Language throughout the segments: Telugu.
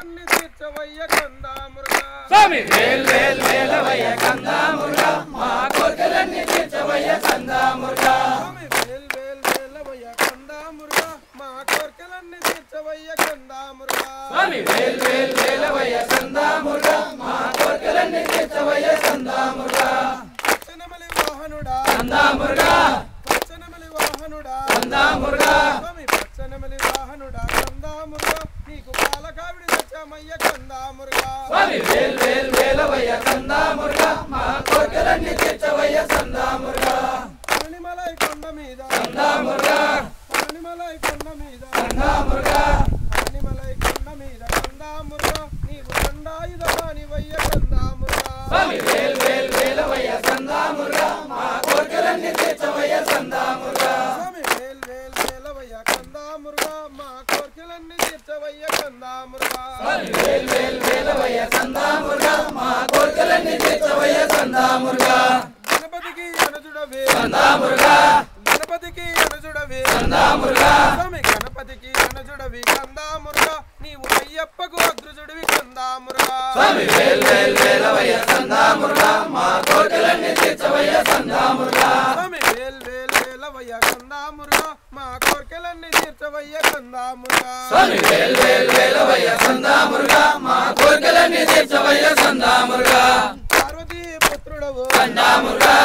కోర్కెలన్నీ తీర్చవయ్య కందా మురుగా స్వామి వేల్ వేల్ వేలవయ్య కందా మురుగా మా కోర్కెలన్నీ తీర్చవయ్య కందా మురుగా స్వామి వేల్ వేల్ వేలవయ్య కందా మురుగా మా కోర్కెలన్నీ తీర్చవయ్య కందా మురుగా స్వామి వేల్ వేల్ వేలవయ్య కందా మురుగా మా కోర్కెలన్నీ తీర్చవయ్య కందా మురుగా పచ్చనమలి వాహనుడా కందా మురుగా పచ్చనమలి వాహనుడా కందా మురుగా స్వామి పచ్చనమలి వాహనుడా కందా మురుగా నీకు పాలకావిడి తెచ్చామయ్య కందా మురుగా స్వామి వేల్ వేల్ వేలవయ్య కందా మురుగా మా కోర్కెలన్నీ తీర్చవయ్య కందా మురుగా పళనిమలై కొండ మీద కందా మురుగా పళనిమలై కొండ మీద కందా మురుగా పళనిమలై కొండ మీద కందా మురుగా నీవు కండాయుధవానివయ్య కందా మురుగా స్వామి వేల్ వేల్ వేలవయ్య కందా మురుగా మా కోర్కెలన్నీ తీర్చవయ్య కందా మురుగా స్వామి వేల్ వేల్ వేలవయ్య కందా మురుగా మా కోర్కెలన్నీ తీర్చవయ్య కందా మురుగా స్వామి వేల్ వేల్ వేలవయ్య కందా మురుగా మా కోర్కెలన్నీ తీర్చవయ్య కందా మురుగా గణపతికి అనుజుడవే కందా మురుగా గణపతికి అనుజుడవే కందా మురుగా స్వామి గణపతికి అనుజుడవి కందా మురుగా నీవు అయ్యప్పకు అగ్రజుడివి కందా మురుగా స్వామి వేల్ వేల్ వేలవయ్య కందా మురుగా మా కోర్కెలన్నీ తీర్చవయ్య కందా మురుగా స్వామి వేల్ వేల్ వేలవయ్య కందా మురుగా మా కోర్కెలన్నీ తీర్చవయ్య కందా మురుగా స్వామి వేల్ వేల్ వేలవయ్య కందా మురుగా మా కోర్కెలన్నీ తీర్చవయ్య కందా మురుగా పార్వతీ పుత్రుడవు కందా మురుగా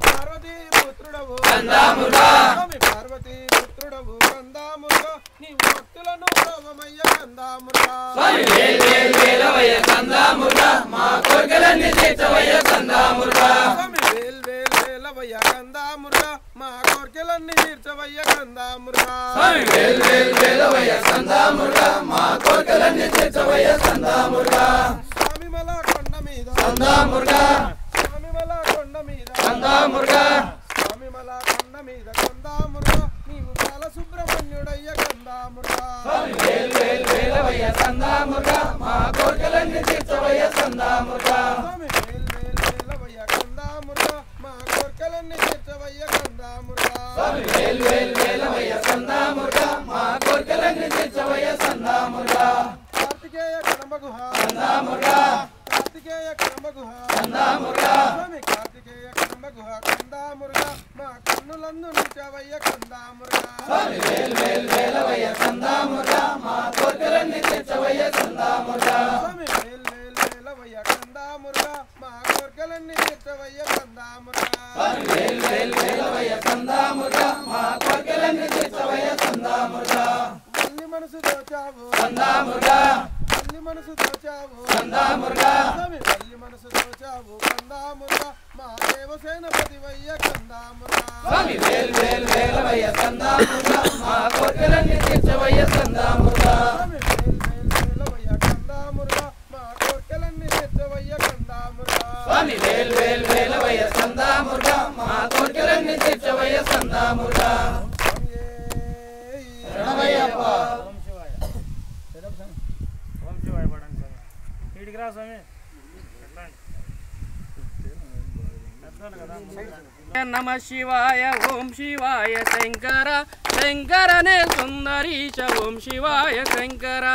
పార్వతీ పుత్రుడవు కందా మురుగా స్వామి పార్వతీ పుత్రుడవు కందా మురుగా నీవు భక్తులను రోగమయ్య కందా మురుగా స్వామి వేల్ వేల్ వేలవయ్య కందా మురుగా మా కోర్కెలన్నీ తీర్చవయ్య కందా మురుగా స్వామి వేల్ వేల్ వేలవయ్య కందా మురుగా మా కోర్కెలన్నీ తీర్చవయ్య కందా మురుగా స్వామి వేల్ వేల్ వేలవయ్య కందా మురుగా మా కోర్కెలన్నీ తీర్చవయ్య కందా మురుగా స్వామి మల కొండ మీద కందా మురుగా స్వామి మల కొండ మీద కందా మురుగా స్వామి మల కొండ మీద కందా మురుగా నీవు బాల సుబ్రహ్మణ్యుడయ్య కందా మురుగా స్వామి వేల్ వేల్ వేలవయ్య కందా మురుగా మా కోర్కెలన్నీ తీర్చవయ్య కందా మురుగా స్వామి వేల్ వేల్ వేలవయ్య కందా మురుగా మా కోర్కెలన్నీ తీర్చవయ్య కందా మురుగా స్వామి వేల్ వేల్ వేలవయ్య కందా మురుగా మా కోర్కెలన్నీ తీర్చవయ్య కందా మురుగా కార్తికేయ కడమగుహ కందా మురుగా కార్తికేయ కడమగుహ కందా మురుగా స్వామి కార్తికేయ కడమగుహ కందా మురుగా మా కన్నులందు నిలిచావయ్య కందా మురుగా స్వామి వేల్ వేల్ వేలవయ్య కందా మురుగా మా కోర్కెలన్నీ తీర్చవయ్య కందా మురుగా స్వామి వేల్ వేల్ వేలవయ్య కందా మురుగా మా కోర్కెలన్నీ తీర్చవయ్య కందా మురుగా స్వామి వేల్ వేల్ వేలవయ్య కందా మురుగా మా కోర్కెలన్నీ తీర్చవయ్య కందా మురుగా వల్లి మనసు దోచావు కందా మురుగా వల్లి మనసు దోచావు కందా మురుగా స్వామి వల్లి మనసు దోచావు కందా మురుగా మా దేవసేనపతివయ్య కందా మురుగా స్వామి వేల్ వేల్ వేలవయ్య కందా మురుగా మా కోర్కెలన్నీ తీర్చవయ్య కందా మురుగా స్వామి వేల్ వేల్ వేలవయ్య కందా మురుగా మా కోర్కెలన్నీ తీర్చవయ్య కందా మురుగా స్వామి వేల్ వేల్ వేలవయ్య కందా మురుగా మా కోర్కెలన్నీ తీర్చవయ్య కందా మురుగా శరణమయ్యప్ప నమ శివాయ ఓం శివాయ శంకర శంకరనే సుందరీశ ఓం శివాయ శంకర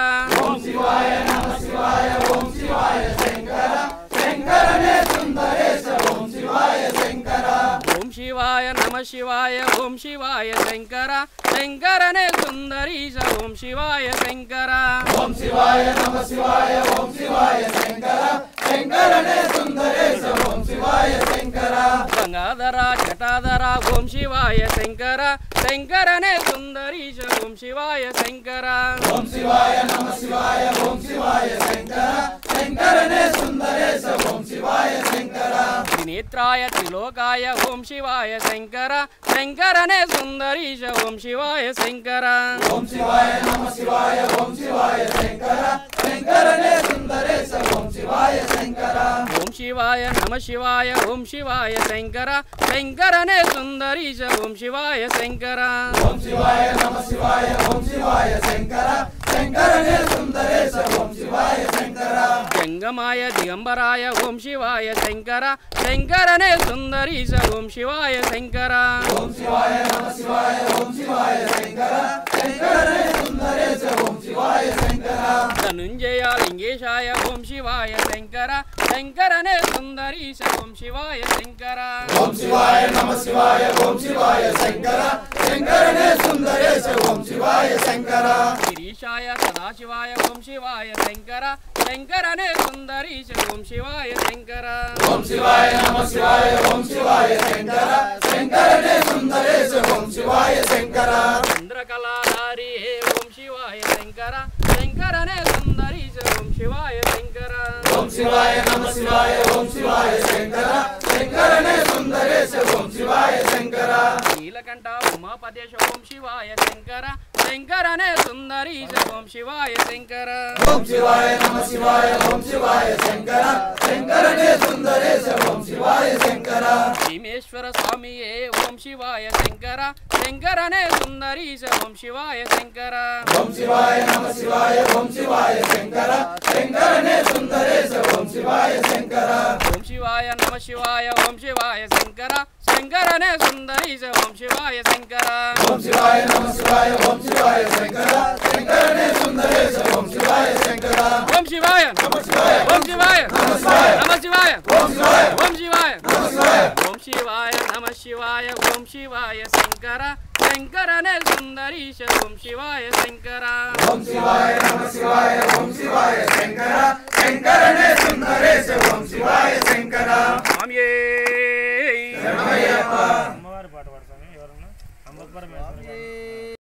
ఓం శివాయ నమ శివాయ ఓం శివాయ శంకర శంకరనే సుందరేశ ఓం శివాయ శంకర ఓం శివాయ నమ శివాయ ఓం శివాయ శంకర శంకరనే సుందరీశ ఓం శివాయ శంకర ఓం శివాయ నమ శివాయ ఓం శివాయ శంకర శంకరనే సుందరేశ ఓం శివాయ శంకర గంగాధర జటాధర ఓం శివాయ శంకర శంకరనే సుందరీశ ఓం శివాయ శంకర ఓం శివాయ నమ శివాయ ఓం శివాయ శంకర శంకరనే సుందరేశ ఓం శివాయ శంకర త్రినేత్రాయ త్రిలోకాయ ఓం శివాయ శంకర శంకరనే సుందరీశ ఓం శివాయ శంకర ఓం శివాయ నమ శివాయ ఓం శివాయ శంకర శంకరనే సుందరేశ ఓం శివాయ శంకర ఓం శివాయ నమ శివాయ ఓం శివాయ శంకర శంకరనే సుందరీశ ఓం శివాయ శంకర ఓం శివాయ నమ శివాయ ఓం శివాయ శంకర శంకరనే సుందరేశ ఓం శివాయ శంకర జంగమాయ దిగంబరాయ ఓం శివాయ శంకర శంకరనే సుందరీశ ఓం శివాయ శంకర ఓం శివాయ నమ శివాయ ఓం శివాయ శంకర శంకరనే సుందరేశ ఓం శివాయ శంకర ధనుంజయ లింగేశాయ ఓం శివాయ శంకర శంకరనే సుందరీశ ఓం శివాయ శంకర ఓం శివాయ నమ శివాయ ఓం శివాయ శంకర శంకరనే సుందరేశ ఓం శివాయ శంకర గిరీశాయ సదాశివాయ ఓం శివాయ శంకర శంకరనే సుందరీశ ఓం శివాయ శంకర ఓం శివాయ నమ శివాయ ఓం శివాయ శంకర శంకరనే సుందరేశ ఓం శివాయ శంకర చంద్రకళాధారి ఓం శివాయ శంకర శంకరనే సుందరీశ ఓం శివాయ శంకర ఓం శివాయ నమ శివాయ ఓం శివాయ శంకర శంకరనే సుందరేశ ఓం శివాయ శంకర నీలకంఠ ఉమాపదేశ ఓం శివాయ శంకర శంకరనే సుందరీశ ఓం శివాయ శంకర ఓం శివాయ నమ శివాయ ఓం శివాయ శంకర శంకరనే సుందరేశ ఓం శివాయ శంకర భీమేశ్వర స్వామియే ఓం శివాయ శంకర శంకరనే సుందరీశ ఓం శివాయ శంకర ఓం శివాయ నమ శివాయ ఓం శివాయ శంకర శంకరనే సుందరేశ ఓం శివాయ శంకర ఓం శివాయ నమ శివాయ ఓం శివాయ శంకర శంకరనే సుందరీశ ఓం శివాయ శంకర ఓం శివాయ నమ శివాయ ఓం శివాయ శంకర శంకరనే సుందరేశ ఓం శివాయ శంకర ఓం శివాయ నమ శివాయ ఓం శివాయ నమ శివాయ నమ శివాయ ఓం శివాయ ఓం శివాయ నమ శివాయ ఓం శివాయ నమ శివాయ ఓం శివాయ శంకర శంకరనే సుందరీశ ఓం శివాయ శంకర ఓం శివాయ నమ శివాయ ఓం శివాయ